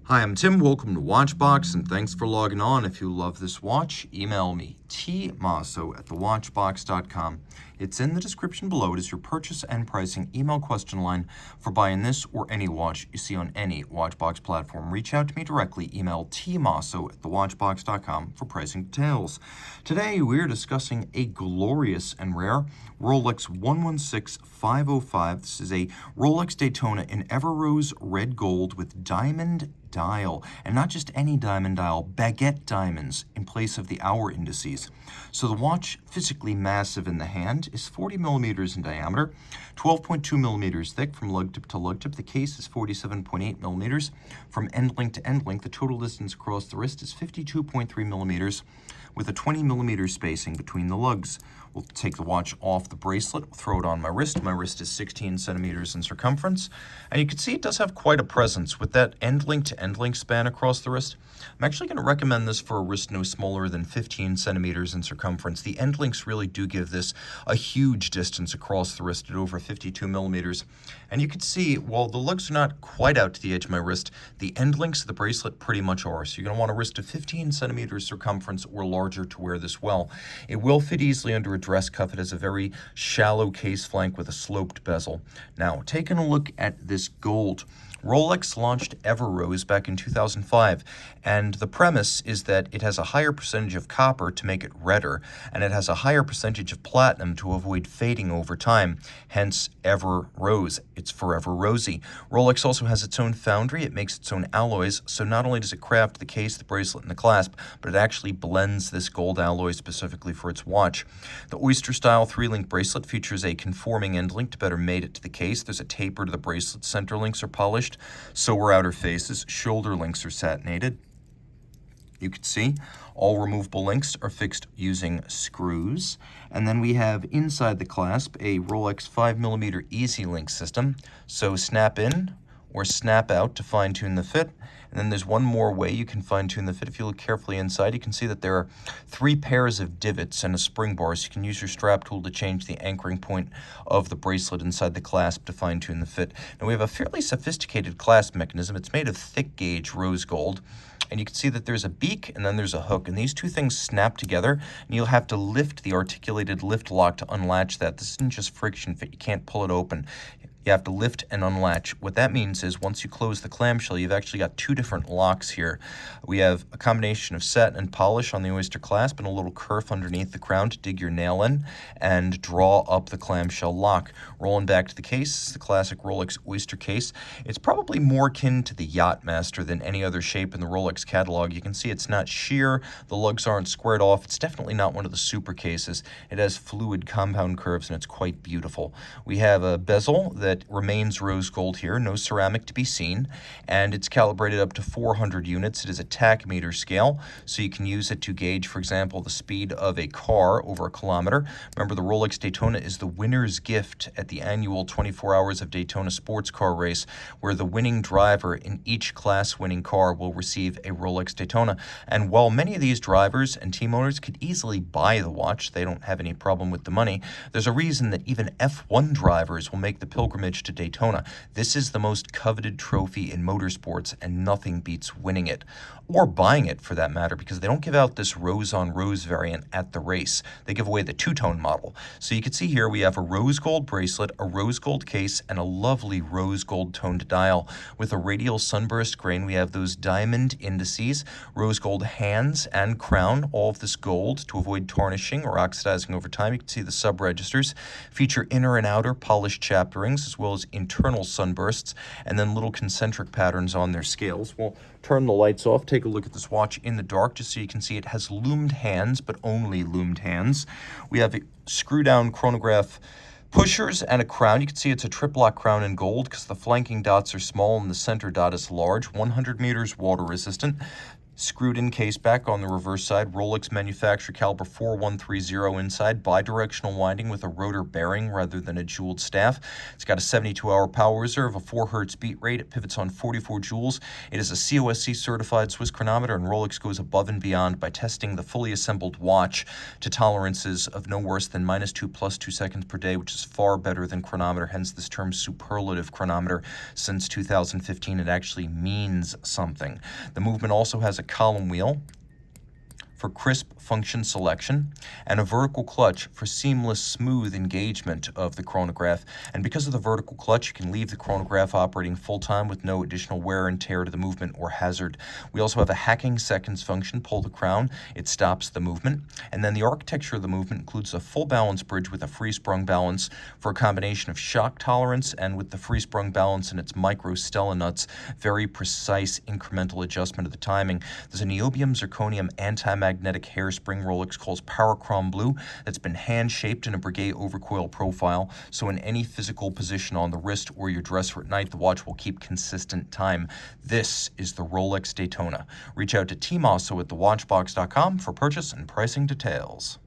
Hi, I'm Tim. Welcome to Watchbox, and thanks for logging on. If you love this watch, email me, tmosso@thewatchbox.com. It's in the description below. It is your purchase and pricing email question line for buying this or any watch you see on any Watchbox platform. Reach out to me directly. Email tmosso@thewatchbox.com for pricing details. Today, we're discussing a glorious and rare Rolex 116505. This is a Rolex Daytona in Everose red gold with diamond dial, and not just any diamond dial, baguette diamonds in place of the hour indices. So the watch, physically massive in the hand, is 40 millimeters in diameter, 12.2 millimeters thick from lug tip to lug tip. The case is 47.8 millimeters from end link to end link. The total distance across the wrist is 52.3 millimeters with a 20 millimeter spacing between the lugs. We'll take the watch off the bracelet, throw it on my wrist. My wrist is 16 centimeters in circumference. And you can see it does have quite a presence with that end link to end link span across the wrist. I'm actually going to recommend this for a wrist no smaller than 15 centimeters in circumference. The end links really do give this a huge distance across the wrist at over 52 millimeters. And you can see, while the lugs are not quite out to the edge of my wrist, the end links of the bracelet pretty much are. So you're going to want a wrist of 15 centimeters circumference or larger to wear this well. It will fit easily under a dress cuff. It has a very shallow case flank with a sloped bezel. Now, taking a look at this gold, Rolex launched Everose back in 2005, and the premise is that it has a higher percentage of copper to make it redder, and it has a higher percentage of platinum to avoid fading over time, hence Everose. It's forever rosy. Rolex also has its own foundry. It makes its own alloys, so not only does it craft the case, the bracelet, and the clasp, but it actually blends this gold alloy specifically for its watch. The Oyster style 3-link bracelet features a conforming end link to better mate it to the case. There's a taper to the bracelet. Center links are polished, so are outer faces. Shoulder links are satinated. You can see all removable links are fixed using screws. And then we have inside the clasp a Rolex 5mm Easy Link system. So snap in or snap out to fine-tune the fit. And then there's one more way you can fine-tune the fit. If you look carefully inside, you can see that there are 3 pairs of divots and a spring bar, so you can use your strap tool to change the anchoring point of the bracelet inside the clasp to fine-tune the fit. Now we have a fairly sophisticated clasp mechanism. It's made of thick gauge rose gold. And you can see that there's a beak and then there's a hook, and these two things snap together, and you'll have to lift the articulated lift lock to unlatch that. This isn't just friction fit. You can't pull it open. You have to lift and unlatch. What that means is once you close the clamshell, you've actually got 2 different locks here. We have a combination of satin and polish on the Oyster clasp and a little kerf underneath the crown to dig your nail in and draw up the clamshell lock. Rolling back to the case, the classic Rolex Oyster case. It's probably more akin to the Yachtmaster than any other shape in the Rolex catalog. You can see it's not sheer, the lugs aren't squared off. It's definitely not one of the super cases. It has fluid compound curves and it's quite beautiful. We have a bezel that remains rose gold here, no ceramic to be seen, and it's calibrated up to 400 units. It is a tachymeter scale, so you can use it to gauge, for example, the speed of a car over a kilometer. Remember, the Rolex Daytona is the winner's gift at the annual 24 Hours of Daytona sports car race, where the winning driver in each class winning car will receive a Rolex Daytona. And while many of these drivers and team owners could easily buy the watch, they don't have any problem with the money, there's a reason that even F1 drivers will make the pilgrimage to Daytona. This is the most coveted trophy in motorsports, and nothing beats winning it, or buying it for that matter, because they don't give out this rose-on-rose variant at the race. They give away the two-tone model. So you can see here we have a rose gold bracelet, a rose gold case, and a lovely rose gold toned dial. With a radial sunburst grain, we have those diamond indices, rose gold hands and crown, all of this gold to avoid tarnishing or oxidizing over time. You can see the sub-registers feature inner and outer polished chapter rings, as well as internal sunbursts, and then little concentric patterns on their scales. We'll turn the lights off, take a look at this watch in the dark, just so you can see it has loomed hands, but only loomed hands. We have a screw-down chronograph pushers and a crown. You can see it's a triplock crown in gold because the flanking dots are small and the center dot is large. 100 meters water resistant. Screwed in case back on the reverse side, Rolex manufacturer caliber 4130 inside, bidirectional winding with a rotor bearing rather than a jeweled staff. It's got a 72-hour power reserve, a 4 hertz beat rate. It pivots on 44 joules. It is a COSC certified Swiss chronometer, and Rolex goes above and beyond by testing the fully assembled watch to tolerances of no worse than -2 + 2 seconds per day, which is far better than chronometer, hence this term superlative chronometer. Since 2015, it actually means something. The movement also has a column wheel for crisp function selection, and a vertical clutch for seamless, smooth engagement of the chronograph. And because of the vertical clutch, you can leave the chronograph operating full-time with no additional wear and tear to the movement or hazard. We also have a hacking seconds function. Pull the crown, it stops the movement. And then the architecture of the movement includes a full balance bridge with a free-sprung balance for a combination of shock tolerance, and with the free-sprung balance and its micro Stella nuts, very precise incremental adjustment of the timing. There's a niobium zirconium anti-magnetic hairspring Rolex calls Power Chrome Blue that's been hand-shaped in a Breguet overcoil profile, so in any physical position on the wrist or your dresser at night, the watch will keep consistent time. This is the Rolex Daytona. Reach out to Team Mosso at thewatchbox.com for purchase and pricing details.